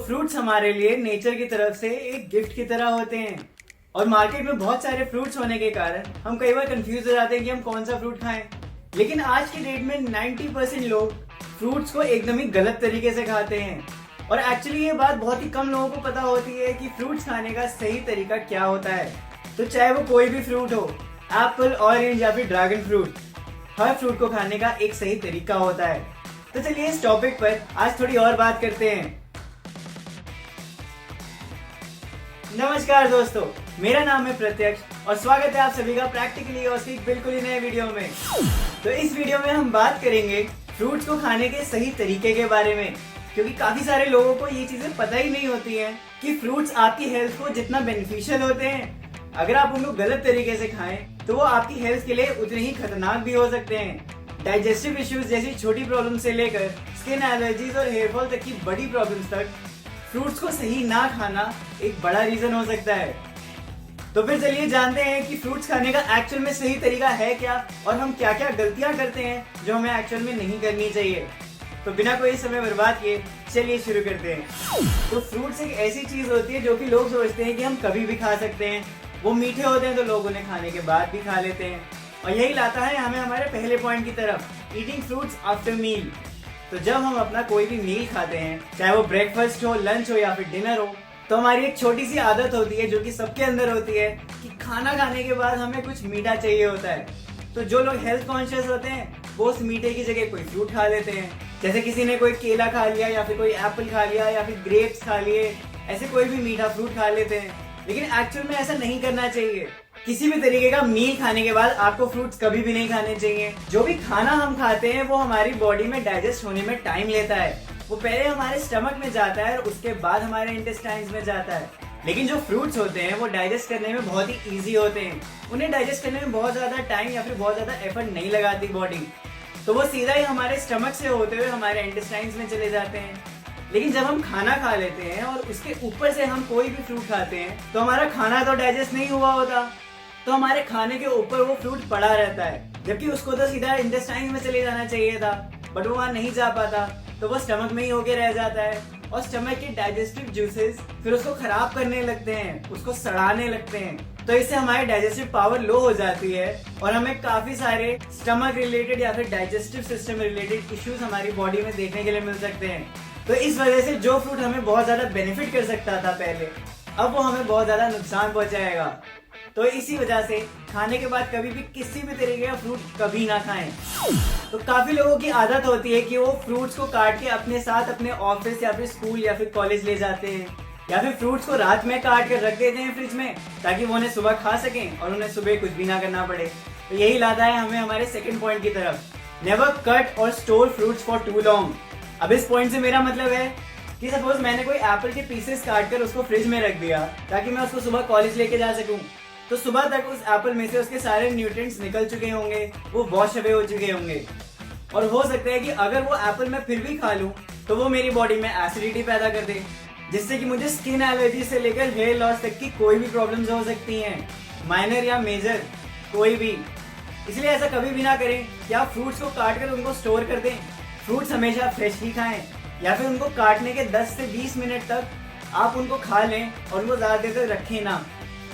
Fruits हमारे लिए nature की तरफ से एक गिफ्ट की तरह होते हैं और मार्केट में बहुत सारे फ्रूट्स होने के कारण हम कई बार कंफ्यूज हो जाते हैं कि हम कौन सा फ्रूट खाएं। लेकिन आज की डेट में 90% लोग फ्रूट्स को एकदम ही गलत तरीके से खाते हैं और एक्चुअली ये बात बहुत ही कम लोगों को पता होती है कि फ्रूट्स खाने का सही तरीका क्या होता है। तो चाहे वो कोई भी फ्रूट हो, एप्पल, ऑरेंज या फिर ड्रैगन फ्रूट, हर फ्रूट को खाने का एक सही तरीका होता है। तो चलिए इस टॉपिक पर आज थोड़ी और बात करते हैं। नमस्कार दोस्तों, मेरा नाम है प्रत्यक्ष और स्वागत है आप सभी का प्रैक्टिकली और बिल्कुल ही नए वीडियो में। तो इस वीडियो में हम बात करेंगे फ्रूट्स को खाने के सही तरीके के बारे में, क्योंकि काफी सारे लोगों को ये चीजें पता ही नहीं होती हैं कि फ्रूट्स आपकी हेल्थ को जितना बेनिफिशियल होते हैं, अगर आप उनको गलत तरीके से खाएं तो वो आपकी हेल्थ के लिए उतने ही खतरनाक भी हो सकते हैं। डाइजेस्टिव इश्यूज जैसी छोटी प्रॉब्लम से लेकर स्किन एलर्जीज और हेयर फॉल तक की बड़ी प्रॉब्लम्स तक फ्रूट्स को सही ना खाना एक बड़ा रीजन हो सकता है। तो फिर चलिए जानते हैं कि फ्रूट्स खाने का एक्चुअल में सही तरीका है क्या और हम क्या क्या गलतियां करते हैं जो हमें एक्चुअल में नहीं करनी चाहिए। तो बिना कोई समय बर्बाद किए चलिए शुरू करते हैं। तो फ्रूट्स एक ऐसी चीज होती है जो कि लोग सोचते हैं कि हम कभी भी खा सकते हैं। वो मीठे होते हैं तो लोग उन्हें खाने के बाद भी खा लेते हैं और यही लाता है हमें हमारे पहले पॉइंट की तरफ, ईटिंग फ्रूट्स आफ्टर मील। तो जब हम अपना कोई भी मील खाते हैं, चाहे वो ब्रेकफास्ट हो, लंच हो या फिर डिनर हो, तो हमारी एक छोटी सी आदत होती है जो कि सबके अंदर होती है कि खाना खाने के बाद हमें कुछ मीठा चाहिए होता है। तो जो लोग हेल्थ कॉन्शियस होते हैं वो उस मीठे की जगह कोई फ्रूट खा लेते हैं। जैसे किसी ने कोई केला खा लिया या फिर कोई एप्पल खा लिया या फिर ग्रेप्स खा लिए, ऐसे कोई भी मीठा फ्रूट खा लेते हैं। लेकिन एक्चुअल में ऐसा नहीं करना चाहिए। किसी भी तरीके का मील खाने के बाद आपको फ्रूट्स कभी भी नहीं खाने चाहिए। जो भी खाना हम खाते हैं वो हमारी बॉडी में डाइजेस्ट होने में टाइम लेता है। वो पहले हमारे स्टमक में जाता है और उसके बाद हमारे इंटेस्टाइन्स में जाता है। लेकिन जो फ्रूट्स होते हैं वो डाइजेस्ट करने में बहुत ही इजी होते हैं। उन्हें डाइजेस्ट करने में बहुत ज्यादा टाइम या फिर बहुत ज्यादा एफर्ट नहीं लगाती बॉडी, तो वो सीधा ही हमारे स्टमक से होते हुए हमारे इंटेस्टाइन्स में चले जाते हैं। लेकिन जब हम खाना खा लेते हैं और उसके ऊपर से हम कोई भी फ्रूट खाते हैं तो हमारा खाना तो डाइजेस्ट नहीं हुआ होता, तो हमारे खाने के ऊपर वो फ्रूट पड़ा रहता है, जबकि उसको तो सीधा इंटेस्टाइन में चले जाना चाहिए था, बट वो वहां नहीं जा पाता, तो वो स्टमक में ही होके रह जाता है और स्टमक के डाइजेस्टिव जूसेस फिर उसको खराब करने लगते हैं, उसको सड़ाने लगते हैं। तो इससे हमारी डाइजेस्टिव पावर लो हो जाती है और हमें काफी सारे स्टमक रिलेटेड या फिर डाइजेस्टिव सिस्टम रिलेटेड इश्यूज हमारी बॉडी में देखने के लिए मिल सकते हैं। तो इस वजह से जो फ्रूट हमें बहुत ज्यादा बेनिफिट कर सकता था पहले, अब वो हमें बहुत ज्यादा नुकसान पहुंचाएगा। तो इसी वजह से खाने के बाद कभी भी किसी भी तरीके का फ्रूट कभी ना खाएं। तो काफी लोगों की आदत होती है कि वो फ्रूट्स को काट के अपने साथ अपने ऑफिस या फिर स्कूल या फिर कॉलेज ले जाते हैं, या फिर फ्रूट्स को रात में काट कर रख देते हैं फ्रिज में ताकि वो उन्हें सुबह खा सकें और उन्हें सुबह कुछ भी ना करना पड़े। तो यही लाता है हमें हमारे सेकेंड पॉइंट की तरफ, नेवर कट और store fruits for too long. अब इस पॉइंट से मेरा मतलब है कि सपोज मैंने कोई एप्पल के पीसेस काट कर उसको फ्रिज में रख दिया ताकि मैं उसको सुबह कॉलेज लेके जा सकूं, तो सुबह तक उस एप्पल में से उसके सारे न्यूट्रिएंट्स निकल चुके होंगे, वो वॉश अवे हो चुके होंगे और हो सकता है कि अगर वो एप्पल मैं फिर भी खा लूं तो वो मेरी बॉडी में एसिडिटी पैदा कर दे, जिससे कि मुझे स्किन एलर्जी से लेकर हेयर लॉस तक की कोई भी प्रॉब्लम्स हो सकती हैं, माइनर या मेजर कोई भी। इसलिए ऐसा कभी भी ना करें कि आप फ्रूट्स को काट कर उनको स्टोर कर दें। फ्रूट्स हमेशा फ्रेश ही खाएं या फिर उनको काटने के 10 से 20 मिनट तक आप उनको खा लें और उनको ज़्यादा देर तक रखें ना।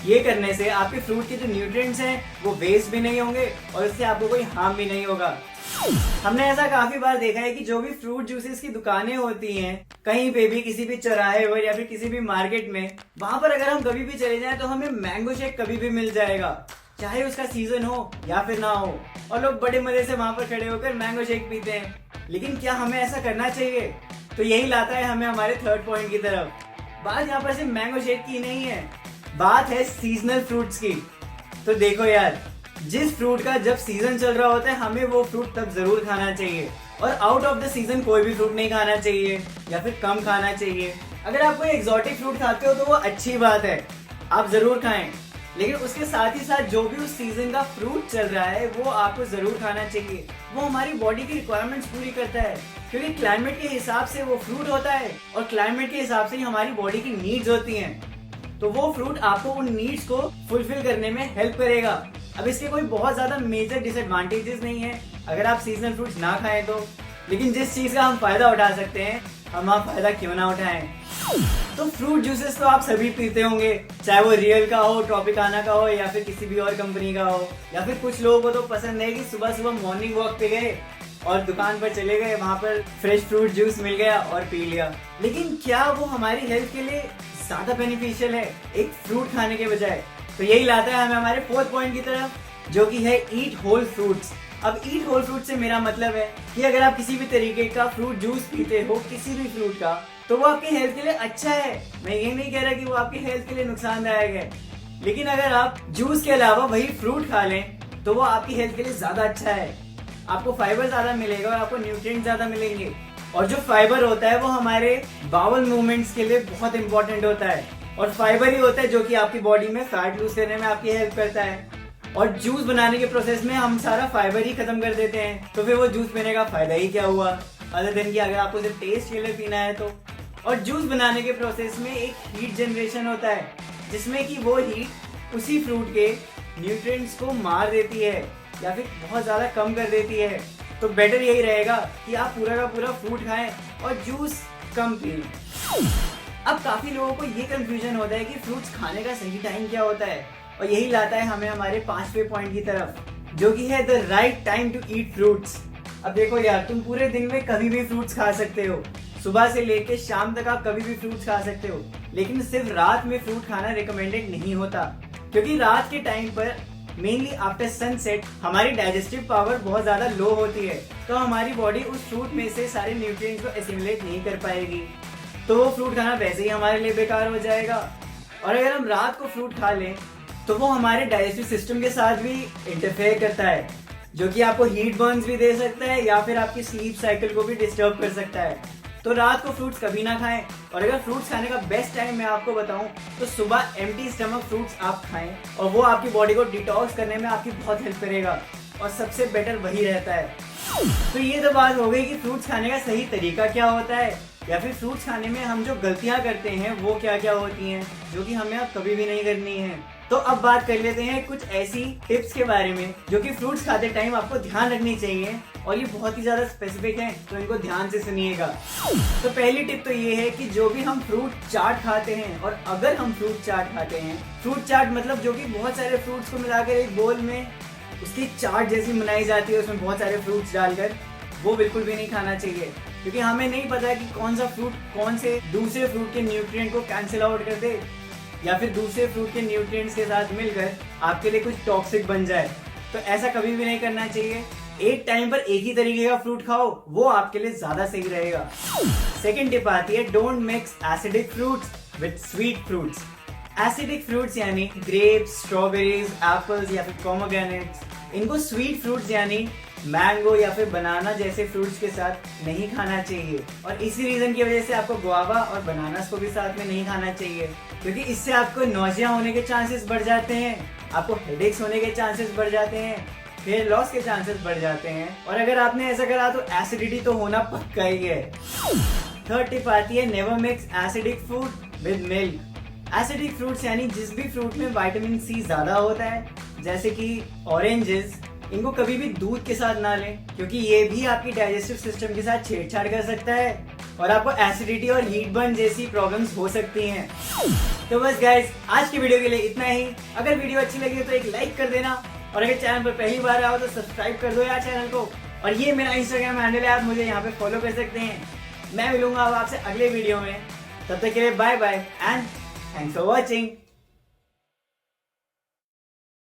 ये करने से आपके फ्रूट के जो न्यूट्रिएंट्स हैं वो वेस्ट भी नहीं होंगे और इससे आपको कोई हार्म भी नहीं होगा। हमने ऐसा काफी बार देखा है कि जो भी फ्रूट जूसेस की दुकानें होती हैं कहीं पे भी, किसी भी चौराहे पर या फिर किसी भी मार्केट में, वहां पर अगर हम कभी भी चले जाएं तो हमें मैंगो शेक कभी भी मिल जाएगा, चाहे उसका सीजन हो या फिर ना हो, और लोग बड़े मजे से वहां पर खड़े होकर मैंगो शेक पीते हैं। लेकिन क्या हमें ऐसा करना चाहिए? तो यही लाता है हमें हमारे थर्ड पॉइंट की तरफ। बात यहाँ पर सिर्फ मैंगो शेक की नहीं है, बात है सीजनल फ्रूट्स की। तो देखो यार, जिस फ्रूट का जब सीजन चल रहा होता है हमें वो फ्रूट तब जरूर खाना चाहिए और आउट ऑफ द सीजन कोई भी फ्रूट नहीं खाना चाहिए या फिर कम खाना चाहिए। अगर आप कोई एक्सोटिक फ्रूट खाते हो तो वो अच्छी बात है, आप जरूर खाएं, लेकिन उसके साथ ही साथ जो भी उस सीजन का फ्रूट चल रहा है वो आपको जरूर खाना चाहिए। वो हमारी बॉडी की रिक्वायरमेंट्स पूरी करता है, क्योंकि क्लाइमेट के हिसाब से वो फ्रूट होता है और क्लाइमेट के हिसाब से ही हमारी बॉडी की नीड्स होती हैं। तो वो फ्रूट आपको उन नीड्स को फुलफिल करने में हेल्प करेगा। अब इसके कोई बहुत ज्यादा मेजर डिसएडवांटेजेस नहीं है अगर आप सीजनल फ्रूट्स ना खाएं तो, लेकिन जिस चीज का हम फायदा उठा सकते हैं हम आप फायदा क्यों ना उठाएं। तो फ्रूट जूसेस तो आप सभी पीते होंगे, चाहे वो रियल का हो, ट्रॉपिकाना का हो या फिर किसी भी और कंपनी का हो। या फिर कुछ लोगों को तो पसंद है कि सुबह सुबह मॉर्निंग वॉक पे गए और दुकान पर चले गए, वहां पर फ्रेश फ्रूट जूस मिल गया और पी लिया। लेकिन क्या वो हमारी हेल्थ के लिए ज्यादा बेनिफिशियल है एक फ्रूट खाने के बजाय? तो यही लाता है हमें हमारे फोर्थ पॉइंट की तरफ, जो कि है ईट होल फ्रूट्स। अब ईट होल फ्रूट से मेरा मतलब है कि अगर आप किसी भी तरीके का फ्रूट जूस पीते हो, किसी भी फ्रूट का, तो वो आपकी हेल्थ के लिए अच्छा है। मैं ये नहीं कह रहा कि वो आपकी हेल्थ के लिए नुकसानदायक है, लेकिन अगर आप जूस के अलावा वही फ्रूट खा लें तो वो आपकी हेल्थ के लिए ज्यादा अच्छा है। आपको फाइबर ज्यादा मिलेगा और आपको न्यूट्रिएंट ज्यादा मिलेंगे। और जो फाइबर होता है वो हमारे बाउल मूवमेंट्स के लिए बहुत इंपॉर्टेंट होता है, और फाइबर ही होता है जो कि आपकी बॉडी में फैट लूज करने में आपकी हेल्प करता है। और जूस बनाने के प्रोसेस में हम सारा फाइबर ही खत्म कर देते हैं, तो फिर वो जूस पीने का फायदा ही क्या हुआ, अदर देन कि अगर आपको सिर्फ टेस्ट के लिए पीना है तो। और जूस बनाने के प्रोसेस में एक हीट जनरेशन होता है, जिसमें कि वो हीट उसी फ्रूट के न्यूट्रिएंट्स को मार देती है या फिर बहुत ज्यादा कम कर देती है। तो बेटर यही रहेगा कि आप पूरा का पूरा फ्रूट खाएं और जूस कम पिएं। अब काफी लोगों को ये कंफ्यूजन होता है कि फ्रूट्स खाने का सही टाइम क्या होता है, और यही लाता है हमें हमारे 5वें पॉइंट की तरफ, जो कि है the right time to eat fruits. अब देखो यार, तुम पूरे दिन में कभी भी फ्रूट्स खा सकते हो, सुबह से लेके शाम तक आप कभी भी फ्रूट्स खा सकते हो, लेकिन सिर्फ रात में फ्रूट खाना रिकमेंडेड नहीं होता, क्योंकि रात के टाइम पर मेनली आफ्टर सनसेट हमारी डाइजेस्टिव पावर बहुत ज्यादा लो होती है, तो हमारी बॉडी उस फ्रूट में से सारे न्यूट्रिएंट्स को एसिमिलेट नहीं कर पाएगी, तो वो फ्रूट खाना वैसे ही हमारे लिए बेकार हो जाएगा। और अगर हम रात को फ्रूट खा लें तो वो हमारे डाइजेस्टिव सिस्टम के साथ भी इंटरफेयर करता है, जो कि आपको हीट बर्न्स भी दे सकता है या फिर आपकी स्लीप साइकिल को भी डिस्टर्ब कर सकता है। तो रात को फ्रूट्स कभी ना खाएं, और अगर फ्रूट्स खाने का बेस्ट टाइम मैं आपको बताऊं तो सुबह एम्प्टी स्टमक फ्रूट्स आप खाएं, और वो आपकी बॉडी को डिटॉक्स करने में आपकी बहुत हेल्प करेगा, और सबसे बेटर वही रहता है। तो ये तो बात हो गई कि फ्रूट्स खाने का सही तरीका क्या होता है, या फिर फ्रूट्स खाने में हम जो गलतियां करते हैं वो क्या क्या होती हैं, जो कि हमें अब कभी भी नहीं करनी है। तो अब बात कर लेते हैं कुछ ऐसी टिप्स के बारे में जो कि फ्रूट्स खाते टाइम आपको ध्यान रखनी चाहिए, और ये बहुत ही ज्यादा स्पेसिफिक हैं, तो इनको ध्यान से सुनिएगा। तो पहली टिप तो ये है कि जो भी हम फ्रूट चाट खाते हैं, और अगर हम फ्रूट चाट खाते हैं, फ्रूट चाट मतलब जो कि बहुत सारे फ्रूट्स को मिलाकर एक बोल में उसकी चाट जैसी बनाई जाती है, उसमें बहुत सारे फ्रूट्स डालकर, वो बिल्कुल भी नहीं खाना चाहिए, क्योंकि हमें नहीं पता कि कौन सा फ्रूट कौन से दूसरे फ्रूट के न्यूट्रिएंट को कैंसिल आउट कर दे, या फिर दूसरे फ्रूट के न्यूट्रिएंट्स के साथ मिलकर आपके लिए कुछ टॉक्सिक बन जाए। तो ऐसा कभी भी नहीं करना चाहिए। एक टाइम पर एक ही तरीके का फ्रूट खाओ, वो आपके लिए ज्यादा सही रहेगा। सेकंड टिप आती है, don't mix acidic fruits with sweet fruits. Acidic fruits यानी ग्रेप्स, स्ट्रॉबेरीज, एप्पल्स या फिर पोमेग्रेनेट्स, इनको स्वीट फ्रूट्स यानी मैंगो या फिर बनाना जैसे फ्रूट्स के साथ नहीं खाना चाहिए। और इसी रीजन की वजह से आपको गुआवा और बनानास को भी साथ में नहीं खाना चाहिए, क्योंकि इससे आपको नौजिया होने के चांसेस बढ़ जाते हैं, आपको हेडेक्स होने के चांसेस बढ़ जाते हैं, हेयर लॉस के चांसेस बढ़ जाते हैं, और अगर आपने ऐसा करा तो एसिडिटी तो होना पक्का ही है। थर्ड टिप आती है, never mix acidic fruit with milk. Acidic fruits यानी जिस भी फ्रूट में विटामिन सी ज्यादा होता है, जैसे कि ऑरेंजेस, इनको कभी भी दूध के साथ ना लें, क्योंकि ये भी आपकी डाइजेस्टिव सिस्टम के साथ छेड़छाड़ कर सकता है और आपको एसिडिटी और हीट बर्न जैसी प्रॉब्लम्स हो सकती हैं। तो बस गाइस, आज की वीडियो के लिए इतना ही। अगर वीडियो अच्छी लगी तो एक लाइक कर देना, और अगर चैनल पर पहली बार आओ तो सब्सक्राइब कर दो यार चैनल को। और ये मेरा इंस्टाग्राम हैंडल है, आप मुझे यहाँ पे फॉलो कर सकते हैं। मैं मिलूंगा अब आपसे अगले वीडियो में, तब तक के लिए bye bye and thanks for watching.